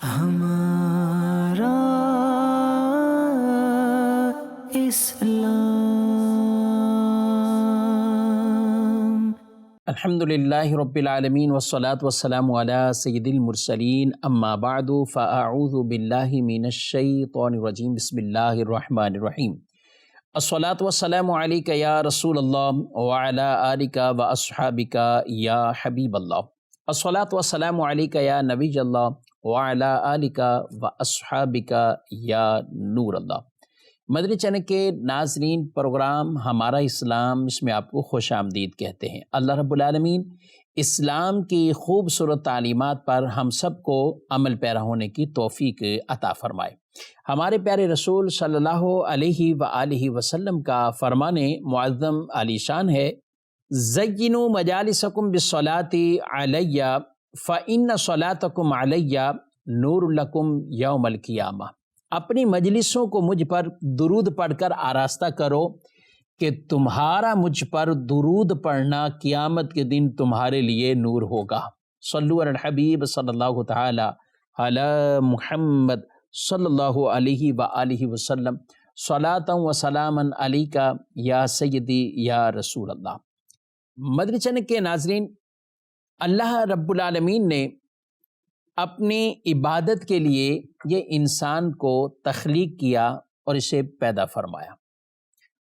ہمارا اسلام۔ الحمدللہ رب العالمین والصلاة والسلام علی سید المرسلین، اما بعد فاعوذ باللہ من الشیطان الرجیم، بسم اللہ الرحمن الرحیم۔ الصلاة والسلام علیک یا رسول اللہ وعلی آلک واصحابک یا حبیب اللہ۔ الصلاة والسلام علیک یا نبی اللہ وعلی آلک واصحابک یا نور اللہ۔ مدنی چینل کے ناظرین، پروگرام ہمارا اسلام، اس میں آپ کو خوش آمدید کہتے ہیں۔ اللہ رب العالمین اسلام کی خوبصورت تعلیمات پر ہم سب کو عمل پیرا ہونے کی توفیق عطا فرمائے۔ ہمارے پیارے رسول صلی اللہ علیہ وآلہ وسلم کا فرمان معظم عالی شان ہے، زینوا مجالسکم بالصلاۃ علی فإن صلاتکم علی نور لکم یوم القیامہ۔ اپنی مجلسوں کو مجھ پر درود پڑھ کر آراستہ کرو کہ تمہارا مجھ پر درود پڑھنا قیامت کے دن تمہارے لیے نور ہوگا۔ صلو علی الحبیب صلی اللہ تعالی علی محمد صلی اللہ علیہ وآلہ وسلم، صلاۃ و سلاما علیک یا سیدی یا رسول اللہ۔ مدنی چینل کے ناظرین، اللہ رب العالمین نے اپنی عبادت کے لیے یہ انسان کو تخلیق کیا اور اسے پیدا فرمایا۔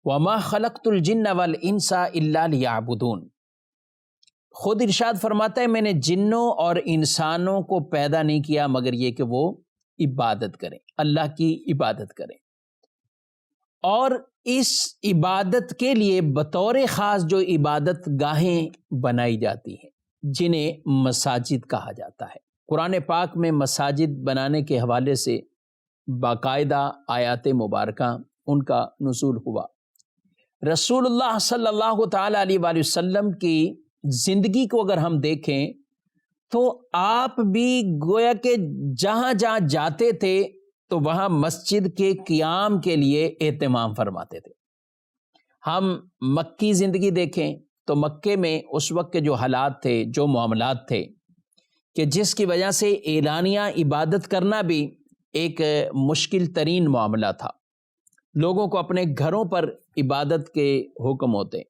وَمَا خَلَقْتُ الْجِنَّ وَالْإِنسَ إِلَّا لِيَعْبُدُونَ۔ خود ارشاد فرماتا ہے، میں نے جنوں اور انسانوں کو پیدا نہیں کیا مگر یہ کہ وہ عبادت کریں، اللہ کی عبادت کریں۔ اور اس عبادت کے لیے بطور خاص جو عبادت گاہیں بنائی جاتی ہیں جنہیں مساجد کہا جاتا ہے۔ قرآن پاک میں مساجد بنانے کے حوالے سے باقاعدہ آیات مبارکہ ان کا نزول ہوا۔ رسول اللہ صلی اللہ تعالی علیہ وآلہ وسلم کی زندگی کو اگر ہم دیکھیں تو آپ بھی گویا کہ جہاں جہاں جاتے تھے تو وہاں مسجد کے قیام کے لیے اہتمام فرماتے تھے۔ ہم مکی زندگی دیکھیں تو مکے میں اس وقت کے جو حالات تھے، جو معاملات تھے، کہ جس کی وجہ سے اعلانیہ عبادت کرنا بھی ایک مشکل ترین معاملہ تھا۔ لوگوں کو اپنے گھروں پر عبادت کے حکم ہوتے،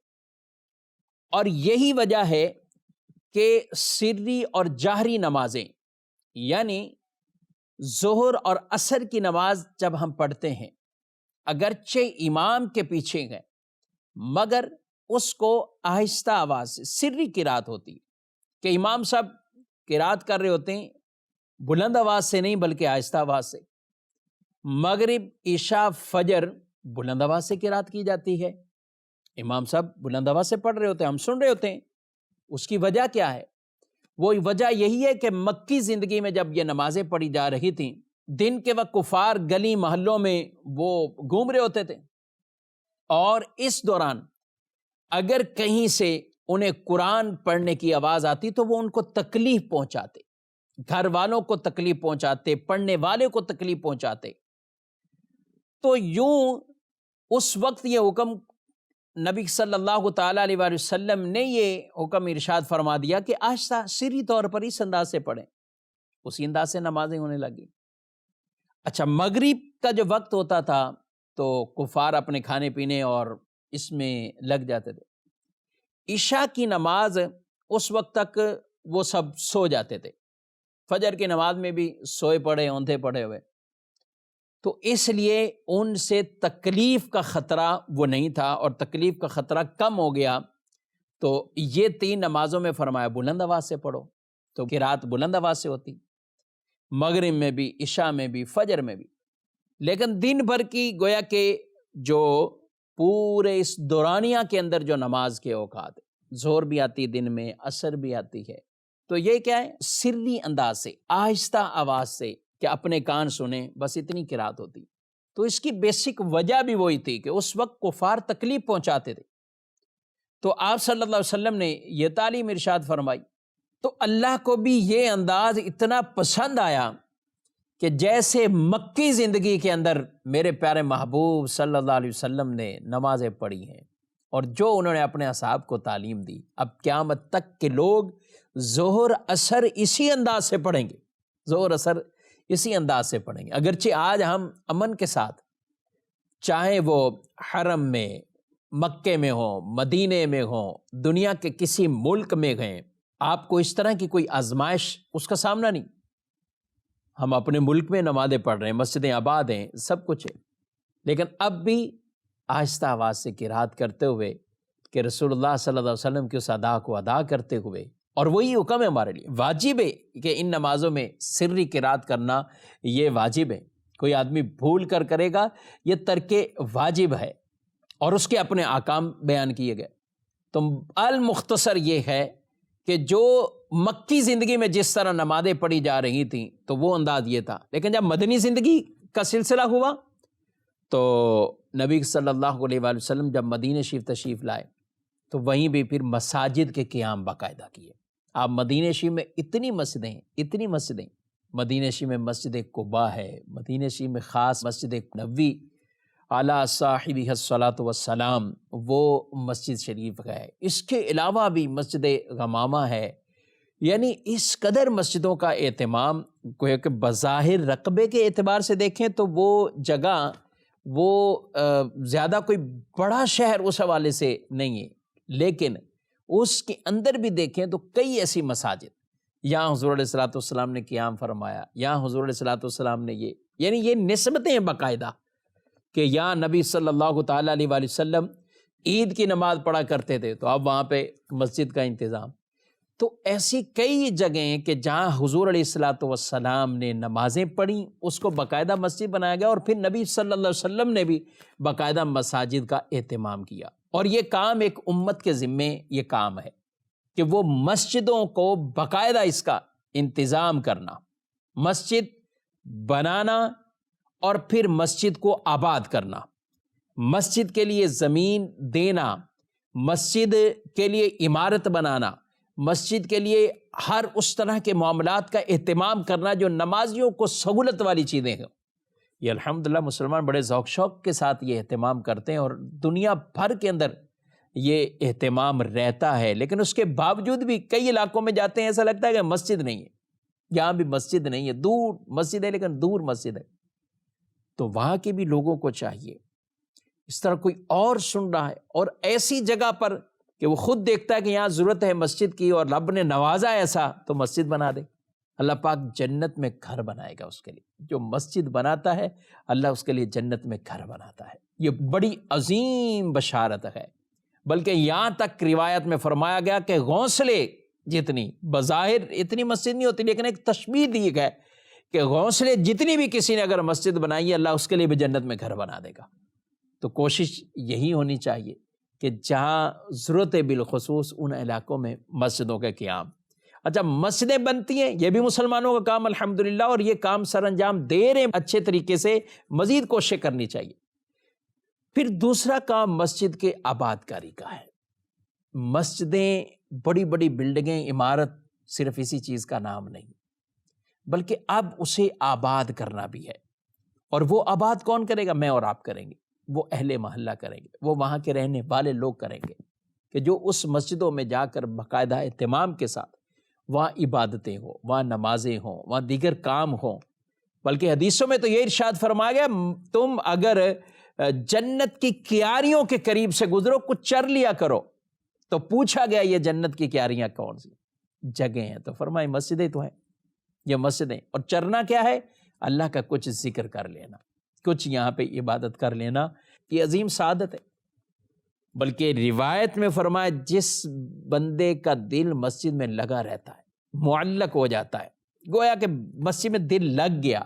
اور یہی وجہ ہے کہ سری اور جہری نمازیں، یعنی ظہر اور عصر کی نماز جب ہم پڑھتے ہیں، اگرچہ امام کے پیچھے ہیں مگر اس کو آہستہ آواز سے سری قرات ہوتی ہے، کہ امام صاحب قرات کر رہے ہوتے ہیں بلند آواز سے نہیں بلکہ آہستہ آواز سے۔ مغرب، عشاء، فجر بلند آواز سے قرات کی جاتی ہے، امام صاحب بلند آواز سے پڑھ رہے ہوتے ہیں، ہم سن رہے ہوتے ہیں۔ اس کی وجہ کیا ہے؟ وہ وجہ یہی ہے کہ مکی زندگی میں جب یہ نمازیں پڑھی جا رہی تھیں، دن کے وقت کفار گلی محلوں میں وہ گھوم رہے ہوتے تھے، اور اس دوران اگر کہیں سے انہیں قرآن پڑھنے کی آواز آتی تو وہ ان کو تکلیف پہنچاتے، گھر والوں کو تکلیف پہنچاتے، پڑھنے والے کو تکلیف پہنچاتے۔ تو یوں اس وقت یہ حکم نبی صلی اللہ تعالیٰ علیہ وآلہ وسلم نے یہ حکم ارشاد فرما دیا کہ آہستہ سری طور پر اس انداز سے پڑھیں، اسی انداز سے نمازیں ہونے لگی۔ اچھا، مغرب کا جو وقت ہوتا تھا تو کفار اپنے کھانے پینے اور اس میں لگ جاتے تھے۔ عشاء کی نماز اس وقت تک وہ سب سو جاتے تھے، فجر کی نماز میں بھی سوئے پڑے، اوندھے پڑے ہوئے، تو اس لیے ان سے تکلیف کا خطرہ وہ نہیں تھا، اور تکلیف کا خطرہ کم ہو گیا تو یہ 3 نمازوں میں فرمایا بلند آواز سے پڑھو، تو قرات بلند آواز سے ہوتی، مغرب میں بھی، عشاء میں بھی، فجر میں بھی۔ لیکن دن بھر کی گویا کہ جو پورے اس دورانیہ کے اندر جو نماز کے اوقات، ظہر بھی آتی دن میں، عصر بھی آتی ہے، تو یہ کیا ہے؟ سری انداز سے، آہستہ آواز سے، کہ اپنے کان سنیں، بس اتنی قرات ہوتی۔ تو اس کی بیسک وجہ بھی وہی تھی کہ اس وقت کفار تکلیف پہنچاتے تھے، تو آپ صلی اللہ علیہ وسلم نے یہ تعلیم ارشاد فرمائی۔ تو اللہ کو بھی یہ انداز اتنا پسند آیا کہ جیسے مکی زندگی کے اندر میرے پیارے محبوب صلی اللہ علیہ وسلم نے نمازیں پڑھی ہیں اور جو انہوں نے اپنے اصحاب کو تعلیم دی، اب قیامت تک کے لوگ ظہر اثر اسی انداز سے پڑھیں گے، ظہر اثر اسی انداز سے پڑھیں گے۔ اگرچہ آج ہم امن کے ساتھ، چاہے وہ حرم میں، مکے میں ہوں، مدینے میں ہوں، دنیا کے کسی ملک میں گئے، آپ کو اس طرح کی کوئی آزمائش اس کا سامنا نہیں۔ ہم اپنے ملک میں نمازیں پڑھ رہے ہیں، مسجدیں آباد ہیں، سب کچھ ہے، لیکن اب بھی آہستہ آواز سے قرات کرتے ہوئے کہ رسول اللہ صلی اللہ علیہ وسلم کی اس ادا کو ادا کرتے ہوئے، اور وہی حکم ہے ہمارے لیے، واجب ہے کہ ان نمازوں میں سری قرات کرنا یہ واجب ہے۔ کوئی آدمی بھول کر کرے گا یہ ترک واجب ہے، اور اس کے اپنے احکام بیان کیے گئے۔ تو المختصر یہ ہے کہ جو مکی زندگی میں جس طرح نمازیں پڑھی جا رہی تھیں تو وہ انداز یہ تھا، لیکن جب مدنی زندگی کا سلسلہ ہوا تو نبی صلی اللہ علیہ وآلہ وسلم جب مدینہ شریف تشریف لائے تو وہیں بھی پھر مساجد کے قیام باقاعدہ کیے۔ آپ مدینہ شریف میں اتنی مسجدیں، مدینہ شریف میں مسجد قباء ہے، مدینہ شریف میں خاص مسجد نبوی علی صاحبہ الصلاۃ والسلام وہ مسجد شریف ہے، اس کے علاوہ بھی مسجد غمامہ ہے، یعنی اس قدر مسجدوں کا اہتمام، گویا کہ بظاہر رقبے کے اعتبار سے دیکھیں تو وہ جگہ وہ زیادہ کوئی بڑا شہر اس حوالے سے نہیں ہے، لیکن اس کے اندر بھی دیکھیں تو کئی ایسی مساجد، یہاں حضور علیہ الصلوۃ والسلام نے قیام فرمایا، یہاں حضور علیہ الصلوۃ والسلام نے یعنی یہ نسبتیں ہیں باقاعدہ کہ یہاں نبی صلی اللہ تعالیٰ علیہ وآلہ وسلم عید کی نماز پڑھا کرتے تھے تو اب وہاں پہ مسجد کا انتظام۔ تو ایسی کئی جگہیں کہ جہاں حضور علیہ الصلوۃ والسلام نے نمازیں پڑھیں، اس کو باقاعدہ مسجد بنایا گیا، اور پھر نبی صلی اللہ علیہ وسلم نے بھی باقاعدہ مساجد کا اہتمام کیا۔ اور یہ کام ایک امت کے ذمے یہ کام ہے کہ وہ مسجدوں کو باقاعدہ اس کا انتظام کرنا، مسجد بنانا اور پھر مسجد کو آباد کرنا، مسجد کے لیے زمین دینا، مسجد کے لیے عمارت بنانا، مسجد کے لیے ہر اس طرح کے معاملات کا اہتمام کرنا جو نمازیوں کو سہولت والی چیزیں ہیں۔ یہ الحمدللہ مسلمان بڑے ذوق شوق کے ساتھ یہ اہتمام کرتے ہیں، اور دنیا بھر کے اندر یہ اہتمام رہتا ہے، لیکن اس کے باوجود بھی کئی علاقوں میں جاتے ہیں ایسا لگتا ہے کہ مسجد نہیں ہے، یہاں بھی مسجد نہیں ہے، دور مسجد ہے لیکن دور مسجد ہے۔ تو وہاں کے بھی لوگوں کو چاہیے، اس طرح کوئی اور سن رہا ہے اور ایسی جگہ پر کہ وہ خود دیکھتا ہے کہ یہاں ضرورت ہے مسجد کی اور رب نے نوازا ایسا، تو مسجد بنا دے۔ اللہ پاک جنت میں گھر بنائے گا اس کے لیے، جو مسجد بناتا ہے اللہ اس کے لیے جنت میں گھر بناتا ہے۔ یہ بڑی عظیم بشارت ہے، بلکہ یہاں تک روایت میں فرمایا گیا کہ گھونسلے جتنی، بظاہر اتنی مسجد نہیں ہوتی لیکن ایک تشبیہ دی گئی کہ گھونسلے جتنی بھی کسی نے اگر مسجد بنائی ہے اللہ اس کے لیے بھی جنت میں گھر بنا دے گا۔ تو کوشش یہی ہونی چاہیے کہ جہاں ضرورت ہے بالخصوص ان علاقوں میں مسجدوں کا قیام۔ اچھا، مسجدیں بنتی ہیں یہ بھی مسلمانوں کا کام الحمدللہ، اور یہ کام سر انجام دے رہے ہیں اچھے طریقے سے، مزید کوششیں کرنی چاہیے۔ پھر دوسرا کام مسجد کے آباد کاری کا ہے۔ مسجدیں، بڑی بڑی بلڈنگیں، عمارت صرف اسی چیز کا نام نہیں، بلکہ اب اسے آباد کرنا بھی ہے، اور وہ آباد کون کرے گا؟ میں اور آپ کریں گے، وہ اہل محلہ کریں گے، وہ وہاں کے رہنے والے لوگ کریں گے، کہ جو اس مسجدوں میں جا کر باقاعدہ اہتمام کے ساتھ وہاں عبادتیں ہوں، وہاں نمازیں ہوں، وہاں دیگر کام ہوں۔ بلکہ حدیثوں میں تو یہ ارشاد فرمایا گیا تم اگر جنت کی کیاریوں کے قریب سے گزرو، کچھ چر لیا کرو۔ تو پوچھا گیا یہ جنت کی کیاریاں کون سی جگہیں ہیں؟ تو فرمائے مسجدیں تو ہیں، یہ مسجدیں، اور چرنا کیا ہے؟ اللہ کا کچھ ذکر کر لینا، کچھ یہاں پہ عبادت کر لینا، یہ عظیم سعادت ہے۔ بلکہ روایت میں فرمایا جس بندے کا دل مسجد میں لگا رہتا ہے، معلق ہو جاتا ہے، گویا کہ مسجد میں دل لگ گیا،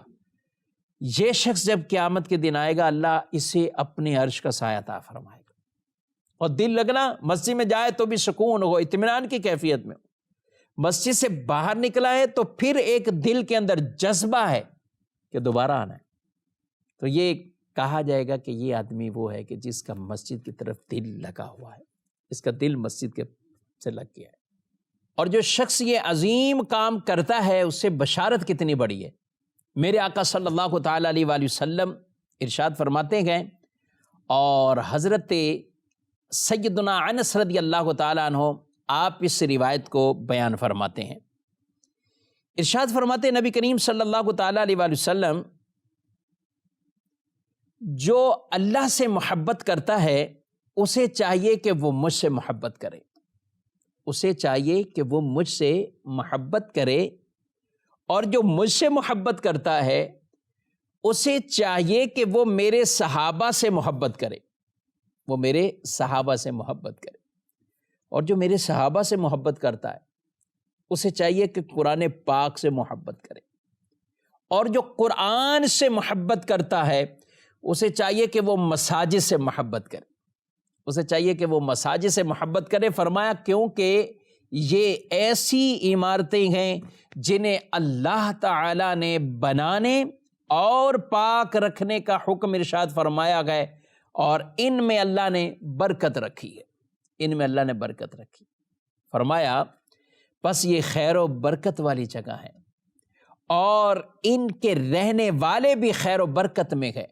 یہ شخص جب قیامت کے دن آئے گا اللہ اسے اپنے عرش کا سایہ عطا فرمائے گا۔ اور دل لگنا، مسجد میں جائے تو بھی سکون ہو، اطمینان کی کیفیت میں ہو، مسجد سے باہر نکلا ہے تو پھر ایک دل کے اندر جذبہ ہے کہ دوبارہ آنا ہے۔ تو یہ کہا جائے گا کہ یہ آدمی وہ ہے کہ جس کا مسجد کی طرف دل لگا ہوا ہے، اس کا دل مسجد کے سے لگ گیا ہے۔ اور جو شخص یہ عظیم کام کرتا ہے اس سے بشارت کتنی بڑی ہے۔ میرے آقا صلی اللہ تعالیٰ علیہ وآلہ وسلم ارشاد فرماتے گئے، اور حضرت سیدنا انس رضی اللہ تعالیٰ عنہ آپ اس روایت کو بیان فرماتے ہیں ارشاد فرماتے نبی کریم صلی اللہ تعالیٰ علیہ وآلہ وسلم، جو اللہ سے محبت کرتا ہے اسے چاہیے کہ وہ مجھ سے محبت کرے، اسے چاہیے کہ وہ مجھ سے محبت کرے، اور جو مجھ سے محبت کرتا ہے اسے چاہیے کہ وہ میرے صحابہ سے محبت کرے، وہ میرے صحابہ سے محبت کرے، اور جو میرے صحابہ سے محبت کرتا ہے اسے چاہیے کہ قرآن پاک سے محبت کرے، اور جو قرآن سے محبت کرتا ہے اسے چاہیے کہ وہ مساجد سے محبت کرے، اسے چاہیے کہ وہ مساجد سے محبت کرے۔ فرمایا کیونکہ یہ ایسی عمارتیں ہیں جنہیں اللہ تعالیٰ نے بنانے اور پاک رکھنے کا حکم ارشاد فرمایا گیا، اور ان میں اللہ نے برکت رکھی ہے، ان میں اللہ نے برکت رکھی۔ فرمایا بس یہ خیر و برکت والی جگہ ہے، اور ان کے رہنے والے بھی خیر و برکت میں ہے،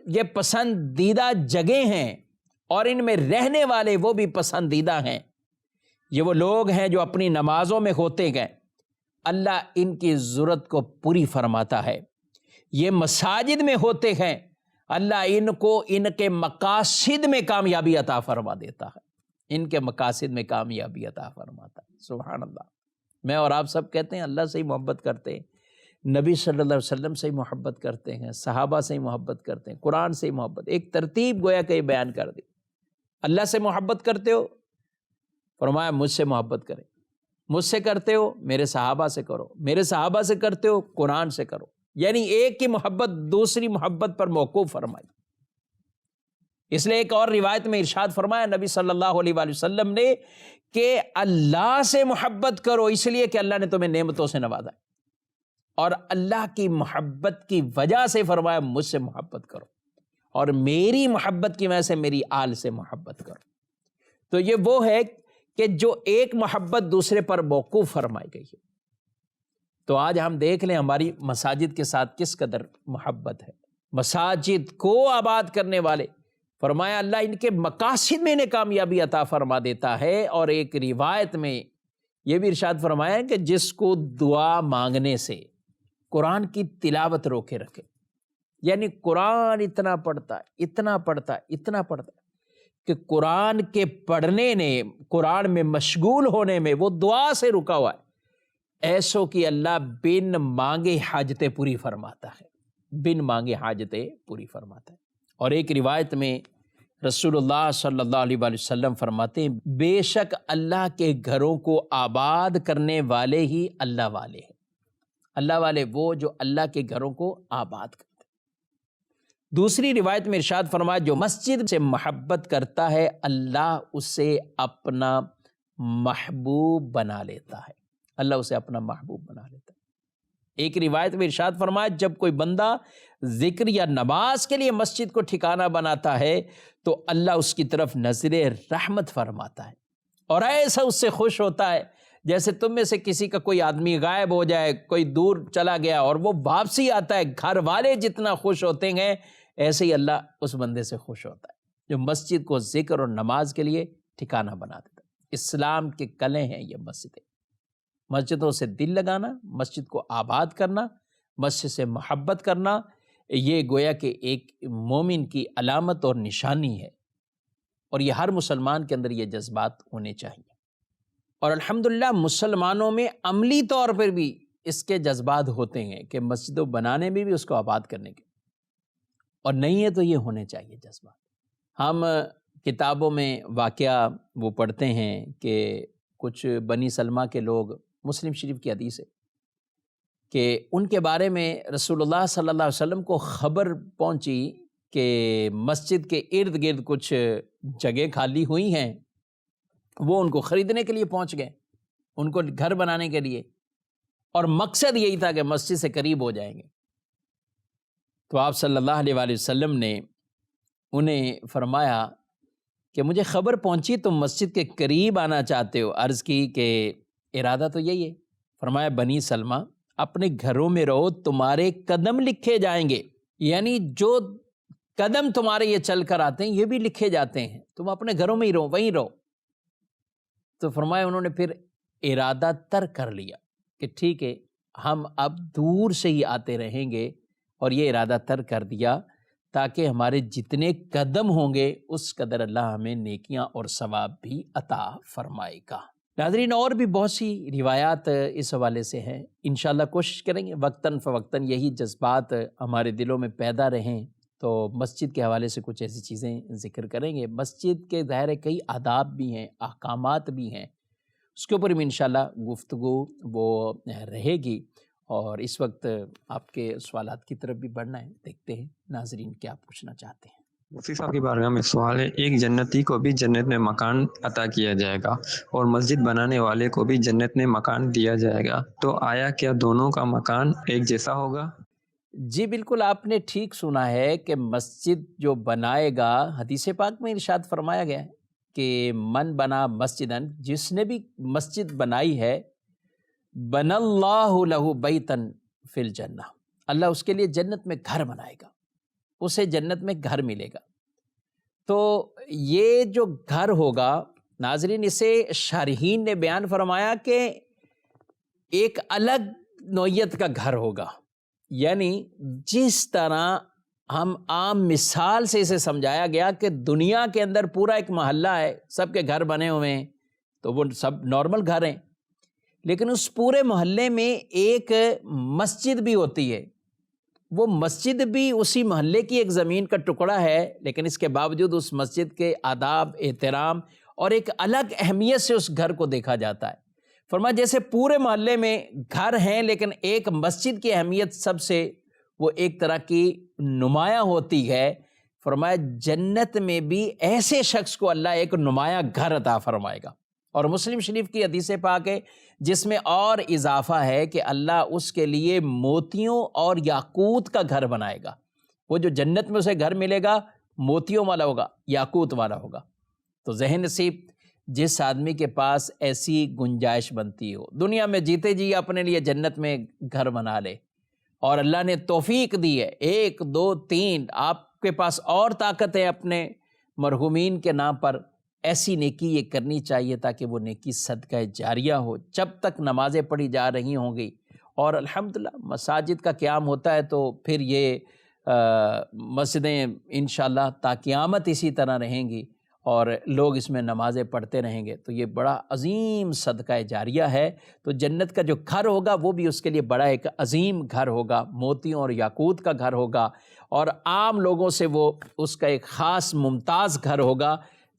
یہ پسندیدہ جگہیں ہیں، اور ان میں رہنے والے وہ بھی پسندیدہ ہیں۔ یہ وہ لوگ ہیں جو اپنی نمازوں میں ہوتے گئے، اللہ ان کی ضرورت کو پوری فرماتا ہے۔ یہ مساجد میں ہوتے ہیں، اللہ ان کو ان کے مقاصد میں کامیابی عطا فرما دیتا ہے، ان کے مقاصد میں کامیابی عطا فرماتا ہے۔ سبحان اللہ۔ میں اور آپ سب کہتے ہیں اللہ سے ہی محبت کرتے ہیں، نبی صلی اللہ علیہ وسلم سے ہی محبت کرتے ہیں، صحابہ سے ہی محبت کرتے ہیں، قرآن سے ہی محبت، ایک ترتیب گویا کہ یہ بیان کر دی۔ اللہ سے محبت کرتے ہو، فرمایا مجھ سے محبت کریں، مجھ سے کرتے ہو میرے صحابہ سے کرو، میرے صحابہ سے کرتے ہو قرآن سے کرو، یعنی ایک کی محبت دوسری محبت پر موقوف فرمائی۔ اس لیے ایک اور روایت میں ارشاد فرمایا نبی صلی اللہ علیہ وآلہ وسلم نے کہ اللہ سے محبت کرو، اس لیے کہ اللہ نے تمہیں نعمتوں سے نوازا ہے، اور اللہ کی محبت کی وجہ سے فرمایا مجھ سے محبت کرو، اور میری محبت کی وجہ سے میری آل سے محبت کرو۔ تو یہ وہ ہے کہ جو ایک محبت دوسرے پر موقوف فرمائی گئی ہے۔ تو آج ہم دیکھ لیں ہماری مساجد کے ساتھ کس قدر محبت ہے۔ مساجد کو آباد کرنے والے، فرمایا اللہ ان کے مقاصد میں انہیں کامیابی عطا فرما دیتا ہے۔ اور ایک روایت میں یہ بھی ارشاد فرمایا ہے کہ جس کو دعا مانگنے سے قرآن کی تلاوت روکے رکھے، یعنی قرآن اتنا پڑھتا ہے، اتنا پڑھتا ہے، اتنا پڑھتا ہے کہ قرآن کے پڑھنے نے، قرآن میں مشغول ہونے میں وہ دعا سے رکا ہوا ہے، ایسوں کی اللہ بن مانگے حاجتیں پوری فرماتا ہے، بن مانگے حاجتیں پوری فرماتا ہے۔ اور ایک روایت میں رسول اللہ صلی اللہ علیہ وآلہ وسلم فرماتے ہیں بے شک اللہ کے گھروں کو آباد کرنے والے ہی اللہ والے ہیں، اللہ والے وہ جو اللہ کے گھروں کو آباد کرتے ہیں۔ دوسری روایت میں ارشاد فرمایا جو مسجد سے محبت کرتا ہے اللہ اسے اپنا محبوب بنا لیتا ہے، اللہ اسے اپنا محبوب بنا لیتا ہے۔ ایک روایت میں ارشاد فرمایا جب کوئی بندہ ذکر یا نماز کے لیے مسجد کو ٹھکانہ بناتا ہے تو اللہ اس کی طرف نظر رحمت فرماتا ہے، اور ایسا اس سے خوش ہوتا ہے جیسے تم میں سے کسی کا کوئی آدمی غائب ہو جائے، کوئی دور چلا گیا اور وہ واپسی آتا ہے، گھر والے جتنا خوش ہوتے ہیں ایسے ہی اللہ اس بندے سے خوش ہوتا ہے جو مسجد کو ذکر اور نماز کے لیے ٹھکانہ بنا دیتا ہے۔ اسلام کے کلیں ہیں یہ مسجدیں، مسجدوں سے دل لگانا، مسجد کو آباد کرنا، مسجد سے محبت کرنا، یہ گویا کہ ایک مومن کی علامت اور نشانی ہے، اور یہ ہر مسلمان کے اندر یہ جذبات ہونے چاہیے۔ اور الحمدللہ مسلمانوں میں عملی طور پر بھی اس کے جذبات ہوتے ہیں کہ مسجدوں بنانے میں بھی اس کو آباد کرنے کے، اور نہیں ہے تو یہ ہونے چاہیے جذبات۔ ہم کتابوں میں واقعہ وہ پڑھتے ہیں کہ کچھ بنی سلمہ کے لوگ، مسلم شریف کی حدیث ہے کہ ان کے بارے میں رسول اللہ صلی اللہ علیہ وسلم کو خبر پہنچی کہ مسجد کے ارد گرد کچھ جگہ خالی ہوئی ہیں، وہ ان کو خریدنے کے لیے پہنچ گئے، ان کو گھر بنانے کے لیے، اور مقصد یہی تھا کہ مسجد سے قریب ہو جائیں گے۔ تو آپ صلی اللہ علیہ وآلہ وسلم نے انہیں فرمایا کہ مجھے خبر پہنچی تم مسجد کے قریب آنا چاہتے ہو۔ عرض کی کہ ارادہ تو یہی ہے۔ فرمایا بنی سلمہ اپنے گھروں میں رہو، تمہارے قدم لکھے جائیں گے، یعنی جو قدم تمہارے یہ چل کر آتے ہیں یہ بھی لکھے جاتے ہیں، تم اپنے گھروں میں ہی رہو، وہیں رہو۔ تو فرمایا انہوں نے پھر ارادہ تر کر لیا کہ ٹھیک ہے ہم اب دور سے ہی آتے رہیں گے، اور یہ ارادہ تر کر دیا تاکہ ہمارے جتنے قدم ہوں گے اس قدر اللہ ہمیں نیکیاں اور ثواب بھی عطا فرمائے گا۔ ناظرین، اور بھی بہت سی روایات اس حوالے سے ہیں، انشاءاللہ کوشش کریں گے وقتاً فوقتاً یہی جذبات ہمارے دلوں میں پیدا رہیں تو مسجد کے حوالے سے کچھ ایسی چیزیں ذکر کریں گے۔ مسجد کے ظاہر ہے کئی آداب بھی ہیں، احکامات بھی ہیں، اس کے اوپر بھی انشاءاللہ گفتگو وہ رہے گی، اور اس وقت آپ کے سوالات کی طرف بھی بڑھنا ہے۔ دیکھتے ہیں ناظرین کیا پوچھنا چاہتے ہیں۔ مفتی صاحب کی بارگاہ میں سوال ہے، ایک جنتی کو بھی جنت میں مکان عطا کیا جائے گا اور مسجد بنانے والے کو بھی جنت میں مکان دیا جائے گا، تو آیا کیا دونوں کا مکان ایک جیسا ہوگا؟ جی بالکل، آپ نے ٹھیک سنا ہے کہ مسجد جو بنائے گا، حدیث پاک میں ارشاد فرمایا گیا ہے کہ من بنا مسجدن، جس نے بھی مسجد بنائی ہے، بن اللہ لہ بیتن فی الجنہ، اللہ اس کے لیے جنت میں گھر بنائے گا، اسے جنت میں گھر ملے گا۔ تو یہ جو گھر ہوگا ناظرین، اسے شارحین نے بیان فرمایا کہ ایک الگ نوعیت کا گھر ہوگا، یعنی جس طرح ہم عام مثال سے اسے سمجھایا گیا کہ دنیا کے اندر پورا ایک محلہ ہے، سب کے گھر بنے ہوئے ہیں تو وہ سب نارمل گھر ہیں، لیکن اس پورے محلے میں ایک مسجد بھی ہوتی ہے، وہ مسجد بھی اسی محلے کی ایک زمین کا ٹکڑا ہے، لیکن اس کے باوجود اس مسجد کے آداب، احترام اور ایک الگ اہمیت سے اس گھر کو دیکھا جاتا ہے۔ فرمایا جیسے پورے محلے میں گھر ہیں لیکن ایک مسجد کی اہمیت سب سے وہ ایک طرح کی نمایاں ہوتی ہے، فرمایا جنت میں بھی ایسے شخص کو اللہ ایک نمایاں گھر عطا فرمائے گا۔ اور مسلم شریف کی حدیث پاک ہے جس میں اور اضافہ ہے کہ اللہ اس کے لیے موتیوں اور یاقوت کا گھر بنائے گا۔ وہ جو جنت میں اسے گھر ملے گا موتیوں والا ہوگا، یاقوت والا ہوگا۔ تو ذہن نصیب جس آدمی کے پاس ایسی گنجائش بنتی ہو، دنیا میں جیتے جی اپنے لیے جنت میں گھر بنا لے، اور اللہ نے توفیق دی ہے 1 2 3 آپ کے پاس اور طاقت ہے اپنے مرحومین کے نام پر، ایسی نیکی یہ کرنی چاہیے تاکہ وہ نیکی صدقہ جاریہ ہو جب تک نمازیں پڑھی جا رہی ہوں گی۔ اور الحمدللہ مساجد کا قیام ہوتا ہے تو پھر یہ مسجدیں انشاءاللہ تا قیامت اسی طرح رہیں گی اور لوگ اس میں نمازیں پڑھتے رہیں گے، تو یہ بڑا عظیم صدقہ جاریہ ہے۔ تو جنت کا جو گھر ہوگا وہ بھی اس کے لیے بڑا ایک عظیم گھر ہوگا، موتیوں اور یاقوت کا گھر ہوگا، اور عام لوگوں سے وہ اس کا ایک خاص ممتاز گھر ہوگا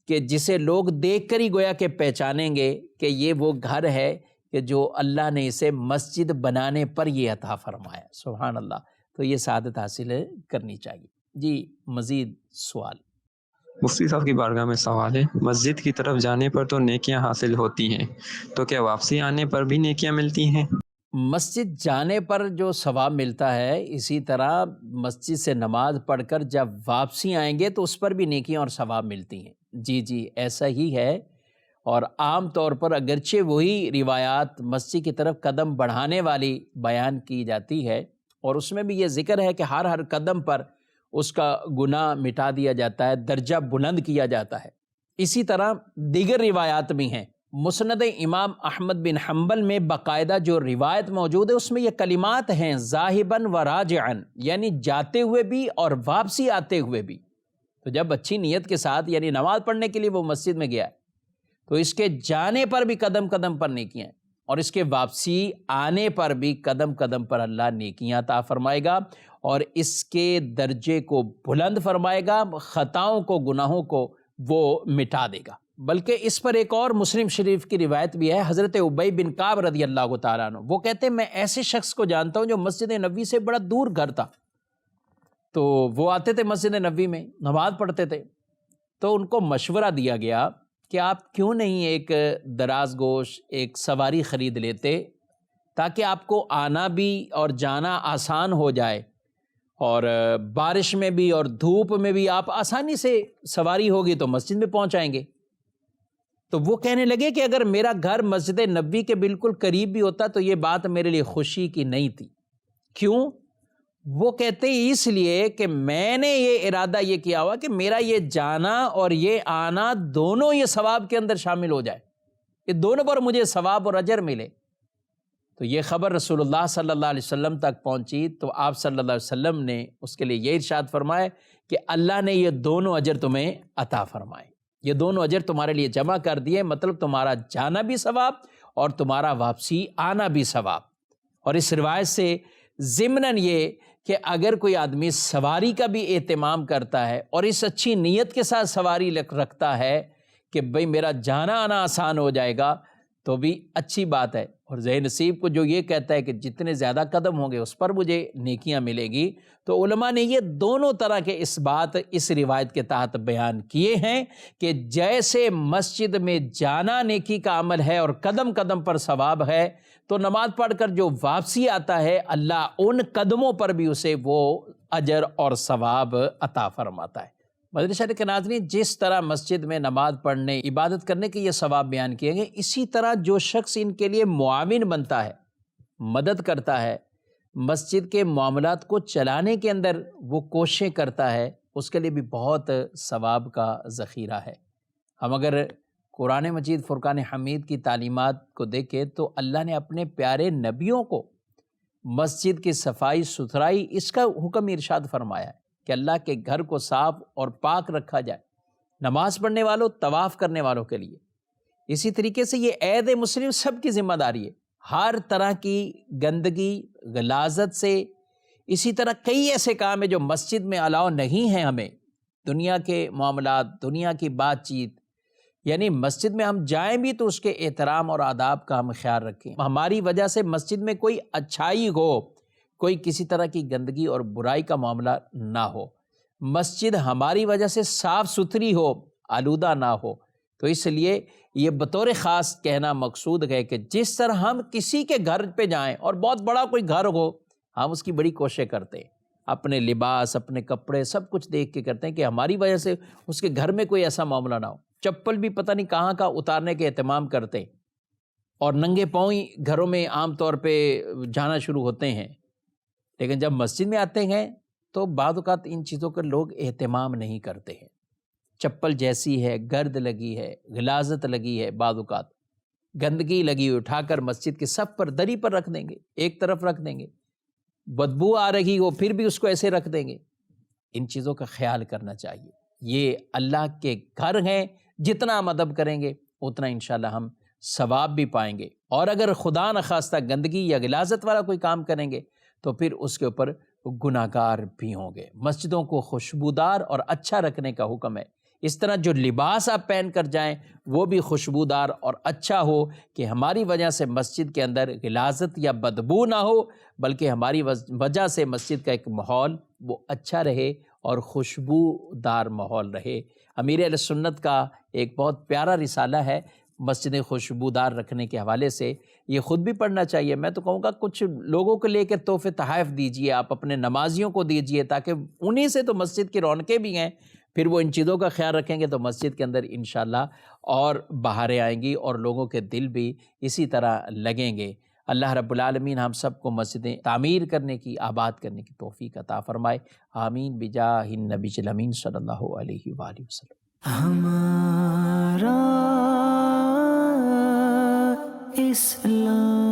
کہ جسے لوگ دیکھ کر ہی گویا کہ پہچانیں گے کہ یہ وہ گھر ہے کہ جو اللہ نے اسے مسجد بنانے پر یہ عطا فرمایا۔ سبحان اللہ، تو یہ سعادت حاصل کرنی چاہیے۔ جی مزید سوال؟ مفتی صاحب کی بارگاہ میں سوال ہے، مسجد کی طرف جانے پر تو نیکیاں حاصل ہوتی ہیں، تو کیا واپسی آنے پر بھی نیکیاں ملتی ہیں؟ مسجد جانے پر جو ثواب ملتا ہے، اسی طرح مسجد سے نماز پڑھ کر جب واپسی آئیں گے تو اس پر بھی نیکیاں اور ثواب ملتی ہیں۔ جی ایسا ہی ہے، اور عام طور پر اگرچہ وہی روایات مسجد کی طرف قدم بڑھانے والی بیان کی جاتی ہے، اور اس میں بھی یہ ذکر ہے کہ ہر قدم پر اس کا گناہ مٹا دیا جاتا ہے، درجہ بلند کیا جاتا ہے۔ اسی طرح دیگر روایات بھی ہیں۔ مسند امام احمد بن حنبل میں باقاعدہ جو روایت موجود ہے اس میں یہ کلمات ہیں، ذاہباً و راجعاً، یعنی جاتے ہوئے بھی اور واپسی آتے ہوئے بھی۔ تو جب اچھی نیت کے ساتھ یعنی نماز پڑھنے کے لیے وہ مسجد میں گیا ہے تو اس کے جانے پر بھی قدم قدم پر نیکیاں ہیں، اور اس کے واپسی آنے پر بھی قدم قدم پر اللہ نیکیاں عطا فرمائے گا، اور اس کے درجے کو بلند فرمائے گا، خطاؤں کو، گناہوں کو وہ مٹا دے گا۔ بلکہ اس پر ایک اور مسلم شریف کی روایت بھی ہے، حضرت ابی بن کعب رضی اللہ تعالیٰ عنہ، وہ کہتے ہیں میں ایسے شخص کو جانتا ہوں جو مسجد نبوی سے بڑا دور گھر تھا، تو وہ آتے تھے مسجد نبوی میں نماز پڑھتے تھے، تو ان کو مشورہ دیا گیا کہ آپ کیوں نہیں ایک دراز گوش ایک سواری خرید لیتے تاکہ آپ کو آنا بھی اور جانا آسان ہو جائے، اور بارش میں بھی اور دھوپ میں بھی آپ آسانی سے سواری ہوگی تو مسجد میں پہنچ آئیں گے۔ تو وہ کہنے لگے کہ اگر میرا گھر مسجد نبوی کے بالکل قریب بھی ہوتا تو یہ بات میرے لیے خوشی کی نہیں تھی۔ کیوں؟ وہ کہتے ہیں اس لیے کہ میں نے یہ ارادہ یہ کیا ہوا کہ میرا یہ جانا اور یہ آنا دونوں یہ ثواب کے اندر شامل ہو جائے، یہ دونوں پر مجھے ثواب اور اجر ملے۔ تو یہ خبر رسول اللہ صلی اللہ علیہ وسلم تک پہنچی تو آپ صلی اللہ علیہ وسلم نے اس کے لیے یہ ارشاد فرمایا کہ اللہ نے یہ دونوں اجر تمہیں عطا فرمائے، یہ دونوں اجر تمہارے لیے جمع کر دیے، مطلب تمہارا جانا بھی ثواب اور تمہارا واپسی آنا بھی ثواب۔ اور اس روایت سے ضمناً یہ کہ اگر کوئی آدمی سواری کا بھی اہتمام کرتا ہے اور اس اچھی نیت کے ساتھ سواری رکھتا ہے کہ بھئی میرا جانا آنا آسان ہو جائے گا، تو بھی اچھی بات ہے۔ اور ذہ نصیب کو جو یہ کہتا ہے کہ جتنے زیادہ قدم ہوں گے اس پر مجھے نیکیاں ملے گی، تو علماء نے یہ دونوں طرح کے اس بات اس روایت کے تحت بیان کیے ہیں کہ جیسے مسجد میں جانا نیکی کا عمل ہے اور قدم قدم پر ثواب ہے، تو نماز پڑھ کر جو واپسی آتا ہے اللہ ان قدموں پر بھی اسے وہ اجر اور ثواب عطا فرماتا ہے۔ مدنی شریف کے ناظرین، جس طرح مسجد میں نماز پڑھنے عبادت کرنے کے یہ ثواب بیان کیے گئے، اسی طرح جو شخص ان کے لیے معاون بنتا ہے، مدد کرتا ہے، مسجد کے معاملات کو چلانے کے اندر وہ کوششیں کرتا ہے، اس کے لیے بھی بہت ثواب کا ذخیرہ ہے۔ ہم اگر قرآن مجید فرقان حمید کی تعلیمات کو دیکھیں تو اللہ نے اپنے پیارے نبیوں کو مسجد کی صفائی ستھرائی اس کا حکم ارشاد فرمایا ہے کہ اللہ کے گھر کو صاف اور پاک رکھا جائے، نماز پڑھنے والوں، طواف کرنے والوں کے لیے۔ اسی طریقے سے یہ عید مسلم سب کی ذمہ داری ہے، ہر طرح کی گندگی، غلاظت سے، اسی طرح کئی ایسے کام ہیں جو مسجد میں الاؤ نہیں ہیں ہمیں، دنیا کے معاملات، دنیا کی بات چیت، یعنی مسجد میں ہم جائیں بھی تو اس کے احترام اور آداب کا ہم خیال رکھیں۔ ہماری وجہ سے مسجد میں کوئی اچھائی ہو، کوئی کسی طرح کی گندگی اور برائی کا معاملہ نہ ہو، مسجد ہماری وجہ سے صاف ستھری ہو، آلودہ نہ ہو۔ تو اس لیے یہ بطور خاص کہنا مقصود ہے کہ جس طرح ہم کسی کے گھر پہ جائیں اور بہت بڑا کوئی گھر ہو، ہم اس کی بڑی کوشش کرتے ہیں، اپنے لباس، اپنے کپڑے سب کچھ دیکھ کے کرتے ہیں کہ ہماری وجہ سے اس کے گھر میں کوئی ایسا معاملہ نہ ہو۔ چپل بھی پتہ نہیں کہاں کا اتارنے کے اہتمام کرتے ہیں، اور ننگے پاؤں ہی گھروں میں عام طور پہ جانا شروع ہوتے ہیں، لیکن جب مسجد میں آتے ہیں تو بعض اوقات ان چیزوں کا لوگ اہتمام نہیں کرتے ہیں۔ چپل جیسی ہے، گرد لگی ہے، غلاظت لگی ہے، بعض اوقات گندگی لگی ہوئی اٹھا کر مسجد کے صف پر، دری پر رکھ دیں گے، ایک طرف رکھ دیں گے، بدبو آ رہی ہو پھر بھی اس کو ایسے رکھ دیں گے۔ ان چیزوں کا خیال کرنا چاہیے، یہ اللہ کے گھر ہیں، جتنا ہم ادب کریں گے اتنا انشاءاللہ ہم ثواب بھی پائیں گے، اور اگر خدا نخواستہ گندگی یا غلاظت والا کوئی کام کریں گے تو پھر اس کے اوپر گناہگار بھی ہوں گے۔ مسجدوں کو خوشبودار اور اچھا رکھنے کا حکم ہے، اس طرح جو لباس آپ پہن کر جائیں وہ بھی خوشبودار اور اچھا ہو کہ ہماری وجہ سے مسجد کے اندر غلاظت یا بدبو نہ ہو، بلکہ ہماری وجہ سے مسجد کا ایک ماحول وہ اچھا رہے اور خوشبودار ماحول رہے۔ امیر اہل سنت کا ایک بہت پیارا رسالہ ہے مسجدیں خوشبودار رکھنے کے حوالے سے، یہ خود بھی پڑھنا چاہیے۔ میں تو کہوں گا کچھ لوگوں کو لے کے تحفے تحائف دیجئے، آپ اپنے نمازیوں کو دیجئے، تاکہ انہی سے تو مسجد کی رونقیں بھی ہیں، پھر وہ ان چیزوں کا خیال رکھیں گے تو مسجد کے اندر انشاءاللہ اور بہاریں آئیں گی اور لوگوں کے دل بھی اسی طرح لگیں گے۔ اللہ رب العالمین ہم سب کو مسجدیں تعمیر کرنے کی، آباد کرنے کی توفیق عطا فرمائے، آمین بجاہ النبی الامین صلی اللہ علیہ وآلہ وسلم۔ ہمارا اسلام